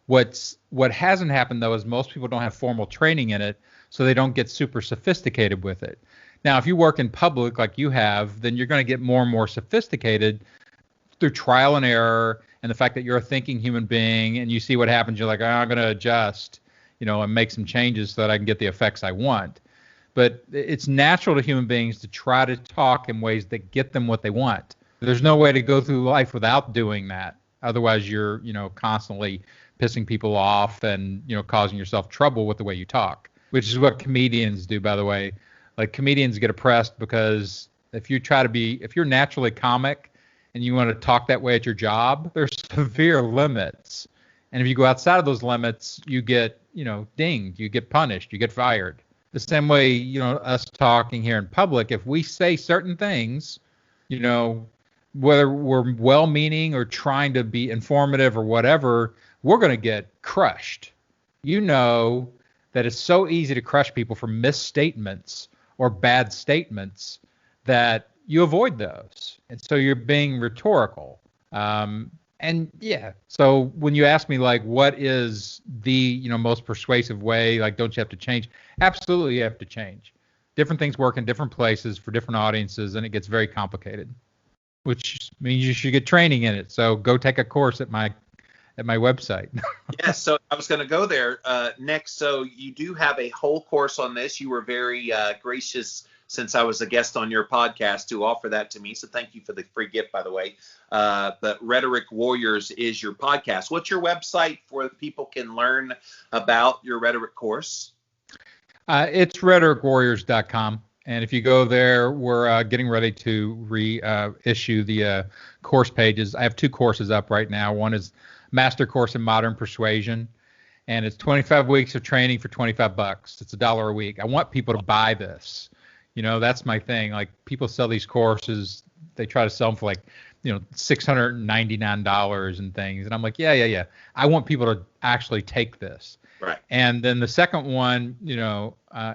What hasn't happened, though, is most people don't have formal training in it, so they don't get super sophisticated with it. Now, if you work in public like you have, then you're going to get more and more sophisticated through trial and error and the fact that you're a thinking human being and you see what happens. You're like, oh, I'm going to adjust, and make some changes so that I can get the effects I want. But it's natural to human beings to try to talk in ways that get them what they want. There's no way to go through life without doing that. Otherwise, you're, constantly pissing people off and, causing yourself trouble with the way you talk, which is what comedians do, by the way. Like, comedians get oppressed because if you're naturally comic and you want to talk that way at your job, there's severe limits. And if you go outside of those limits, you get, dinged, you get punished, you get fired. The same way, us talking here in public, if we say certain things, whether we're well-meaning or trying to be informative or whatever, we're going to get crushed. That it's so easy to crush people for misstatements or bad statements that you avoid those. And so you're being rhetorical. So when you ask me, like, what is the, most persuasive way, like, don't you have to change? Absolutely, you have to change. Different things work in different places for different audiences, and it gets very complicated, which means you should get training in it. So go take a course at my website. Yeah, so I was going to go there next. So you do have a whole course on this. You were very gracious, since I was a guest on your podcast, to offer that to me. So thank you for the free gift, by the way. But Rhetoric Warriors is your podcast. What's your website where people can learn about your rhetoric course? It's rhetoricwarriors.com. And if you go there, we're getting ready to reissue the course pages. I have 2 courses up right now. One is Master Course in Modern Persuasion, and it's 25 weeks of training for $25. It's $1 a week. I want people to buy this. That's my thing. Like, people sell these courses, they try to sell them for like, $699 and things. And I'm like, yeah. I want people to actually take this. Right. And then the second one,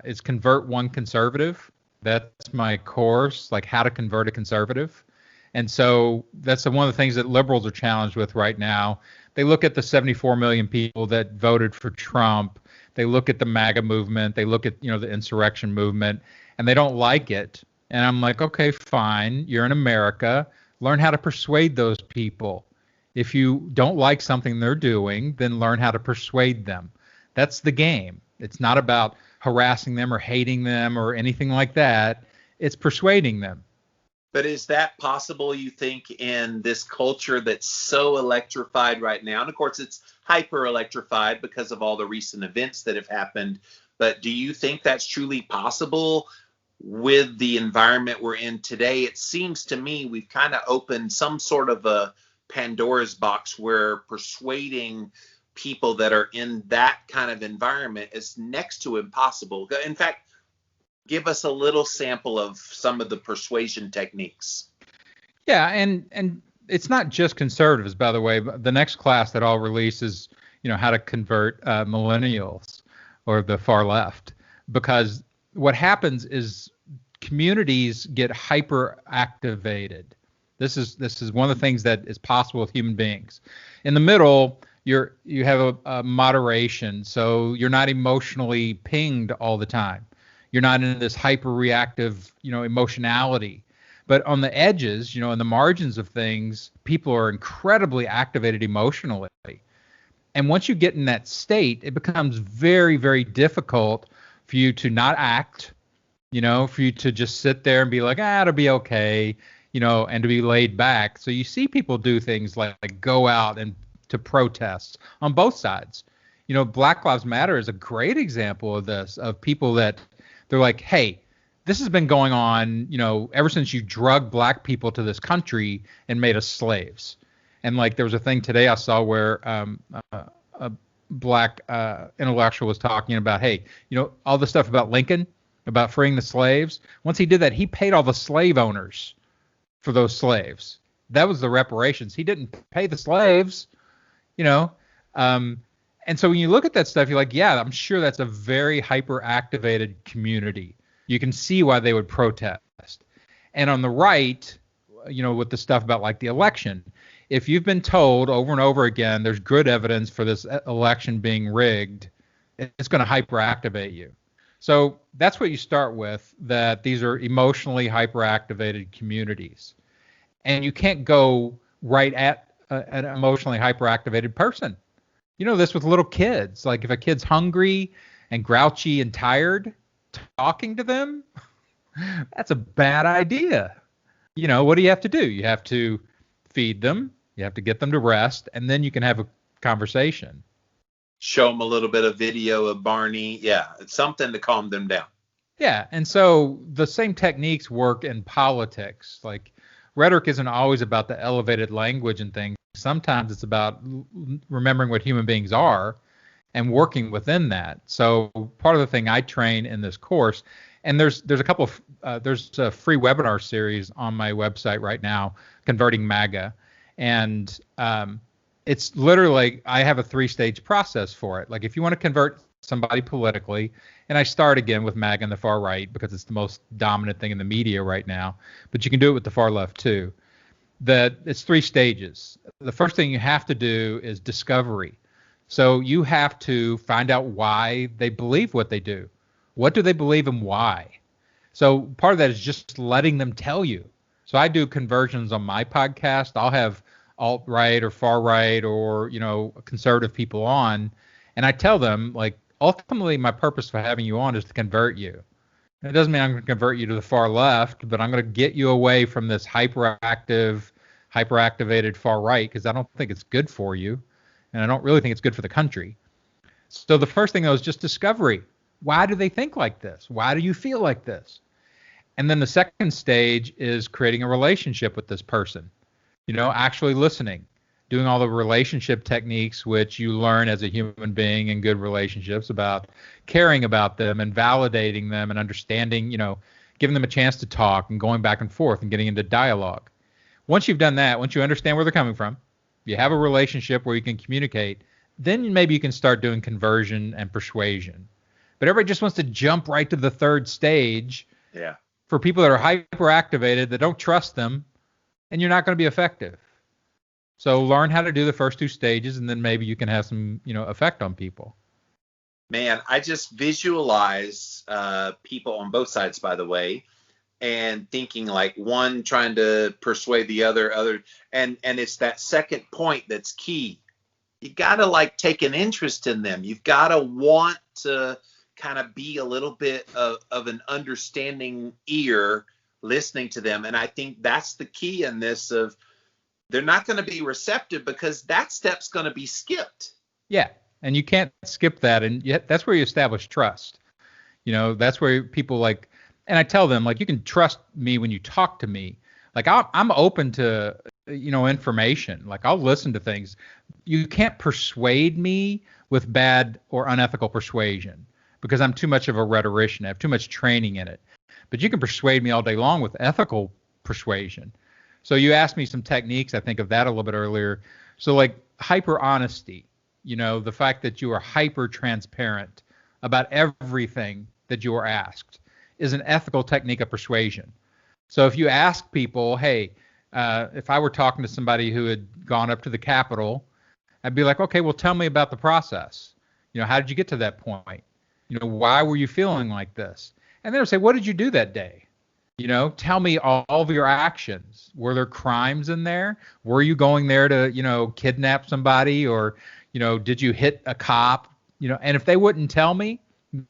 is Convert One Conservative. That's my course, like how to convert a conservative. And so that's one of the things that liberals are challenged with right now. They look at the 74 million people that voted for Trump. They look at the MAGA movement. They look at, the insurrection movement, and they don't like it. And I'm like, okay, fine. You're in America. Learn how to persuade those people. If you don't like something they're doing, then learn how to persuade them. That's the game. It's not about harassing them or hating them or anything like that. It's persuading them. But is that possible, you think, in this culture that's so electrified right now? And of course, it's hyper electrified because of all the recent events that have happened. But do you think that's truly possible with the environment we're in today? It seems to me we've kind of opened some sort of a Pandora's box where persuading people that are in that kind of environment is next to impossible. In fact, give us a little sample of some of the persuasion techniques. Yeah, and it's not just conservatives, by the way. The next class that I'll release is, how to convert millennials or the far left, because what happens is communities get hyper activated. This is one of the things that is possible with human beings. In the middle, you have a moderation, so you're not emotionally pinged all the time. You're not in this hyper reactive, emotionality. But on the edges, in the margins of things, people are incredibly activated emotionally. And once you get in that state, it becomes very, very difficult for you to not act, for you to just sit there and be like, it'll be okay, and to be laid back. So you see people do things like go out and to protests on both sides. Black Lives Matter is a great example of this, of people that they're like, hey, this has been going on, ever since you drug black people to this country and made us slaves. And like there was a thing today I saw where a black intellectual was talking about, hey, all the stuff about Lincoln, about freeing the slaves. Once he did that, he paid all the slave owners for those slaves. That was the reparations. He didn't pay the slaves, and so when you look at that stuff, you're like, yeah, I'm sure that's a very hyper activated community. You can see why they would protest. And on the right, with the stuff about like the election, if you've been told over and over again, there's good evidence for this election being rigged, it's going to hyperactivate you. So that's what you start with, that these are emotionally hyperactivated communities. And you can't go right at an emotionally hyperactivated person. This with little kids. Like if a kid's hungry and grouchy and tired, talking to them, that's a bad idea. What do you have to do? You have to feed them. You have to get them to rest, and then you can have a conversation. Show them a little bit of video of Barney. Yeah, it's something to calm them down. Yeah, and so the same techniques work in politics. Like rhetoric isn't always about the elevated language and things. Sometimes it's about remembering what human beings are and working within that. So part of the thing I train in this course, and there's a couple of there's a free webinar series on my website right now, Converting MAGA, and it's literally, I have a 3-stage process for it. Like if you want to convert somebody politically, and I start again with MAGA and the far right because it's the most dominant thing in the media right now, but you can do it with the far left too. That it's 3 stages. The first thing you have to do is discovery. So you have to find out why they believe what they do. What do they believe and why? So part of that is just letting them tell you. So I do conversions on my podcast. I'll have alt-right or far-right or, conservative people on, and I tell them, like, ultimately my purpose for having you on is to convert you. And it doesn't mean I'm going to convert you to the far left, but I'm going to get you away from this hyperactivated far right, because I don't think it's good for you, and I don't really think it's good for the country. So the first thing, though, is just discovery. Why do they think like this? Why do you feel like this? And then the second stage is creating a relationship with this person, actually listening, doing all the relationship techniques which you learn as a human being in good relationships, about caring about them and validating them and understanding, giving them a chance to talk and going back and forth and getting into dialogue. Once you've done that, once you understand where they're coming from, you have a relationship where you can communicate, then maybe you can start doing conversion and persuasion. But everybody just wants to jump right to the third stage. Yeah. For people that are hyperactivated, that don't trust them, and you're not going to be effective. So learn how to do the first 2 stages, and then maybe you can have some, effect on people. Man, I just visualize people on both sides, by the way, and thinking like one trying to persuade the other, and it's that second point that's key. You got to like take an interest in them. You've got to want to kind of be a little bit of an understanding ear listening to them. And I think that's the key in this, of they're not going to be receptive because that step's going to be skipped. Yeah. And you can't skip that. And yet that's where you establish trust. That's where people like, and I tell them, like, you can trust me when you talk to me. Like I'm open to, information. Like I'll listen to things. You can't persuade me with bad or unethical persuasion, because I'm too much of a rhetorician. I have too much training in it. But you can persuade me all day long with ethical persuasion. So you asked me some techniques. I think of that a little bit earlier. So like hyper honesty, the fact that you are hyper transparent about everything that you are asked is an ethical technique of persuasion. So if you ask people, hey, if I were talking to somebody who had gone up to the Capitol I'd be like, okay, well, tell me about the process. How did you get to that point? Why were you feeling like this? And then I'd say, what did you do that day? Tell me all of your actions. Were there crimes in there? Were you going there to, kidnap somebody, or, did you hit a cop? And if they wouldn't tell me,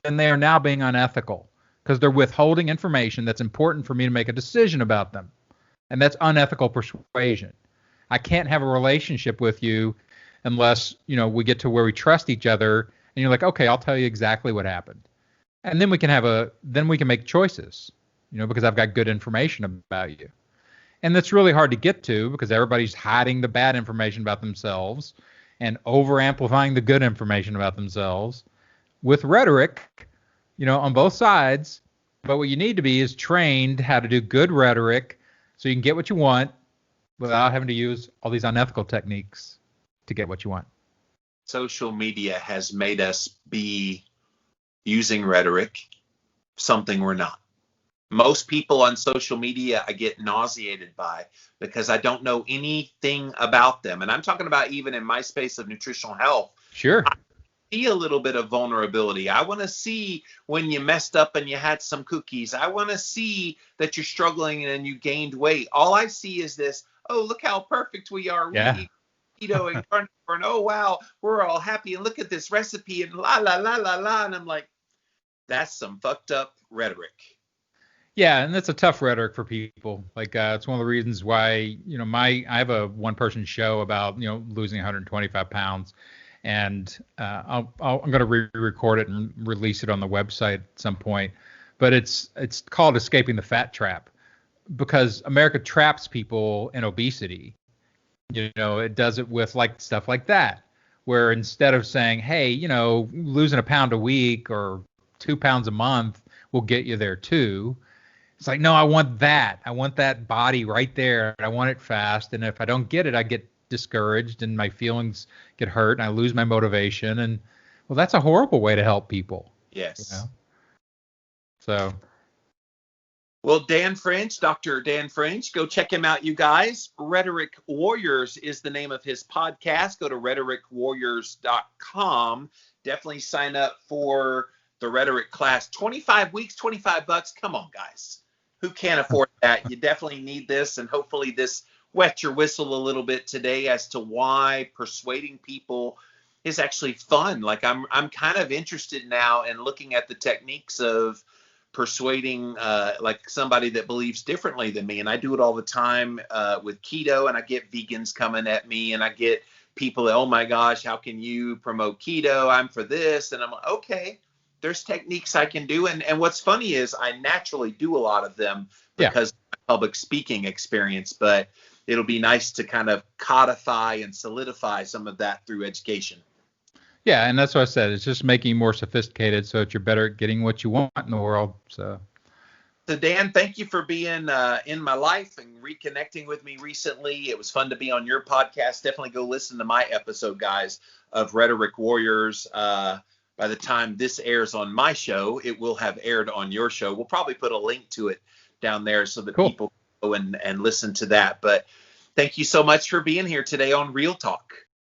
then they are now being unethical because they're withholding information that's important for me to make a decision about them. And that's unethical persuasion. I can't have a relationship with you unless, we get to where we trust each other and you're like, okay, I'll tell you exactly what happened. And then we can make choices, because I've got good information about you. And that's really hard to get to because everybody's hiding the bad information about themselves and over amplifying the good information about themselves with rhetoric, on both sides. But what you need to be is trained how to do good rhetoric so you can get what you want without having to use all these unethical techniques to get what you want. Social media has made us be using rhetoric, something we're not. Most people on social media I get nauseated by because I don't know anything about them. And I'm talking about even in my space of nutritional health. Sure. I see a little bit of vulnerability. I want to see when you messed up and you had some cookies. I want to see that you're struggling and you gained weight. All I see is this, oh, look how perfect we are. Yeah. We eat keto and carnivore, and oh, wow, we're all happy. And look at this recipe and la, la, la, la, la. And I'm like, that's some fucked up rhetoric. Yeah, and that's a tough rhetoric for people. Like it's one of the reasons why, I have a one-person show about, losing 125 pounds, and I'm going to re-record it and release it on the website at some point. But it's called Escaping the Fat Trap, because America traps people in obesity. It does it with stuff like that, where instead of saying, hey, losing a pound a week or 2 pounds a month will get you there too. It's like, no, I want that. I want that body right there. I want it fast. And if I don't get it, I get discouraged and my feelings get hurt and I lose my motivation. And well, that's a horrible way to help people. Yes. So. Well, Dan French, Dr. Dan French, go check him out, you guys. Rhetoric Warriors is the name of his podcast. Go to rhetoricwarriors.com. Definitely sign up for the rhetoric class. 25 weeks, $25. Come on, guys. Who can't afford that? You definitely need this, and hopefully this wet your whistle a little bit today as to why persuading people is actually fun. Like I'm kind of interested now in looking at the techniques of persuading like somebody that believes differently than me. And I do it all the time with keto, and I get vegans coming at me, and I get people that, oh my gosh, how can you promote keto? I'm for this. And I'm like, okay, there's techniques I can do. And what's funny is I naturally do a lot of them because of my public speaking experience, but it'll be nice to kind of codify and solidify some of that through education. Yeah, and that's what I said. It's just making you more sophisticated so that you're better at getting what you want in the world. So Dan, thank you for being in my life and reconnecting with me recently. It was fun to be on your podcast. Definitely go listen to my episode, guys, of Rhetoric Warriors. By the time this airs on my show, it will have aired on your show. We'll probably put a link to it down there so that people can go and listen to that. But thank you so much for being here today on Real Talk.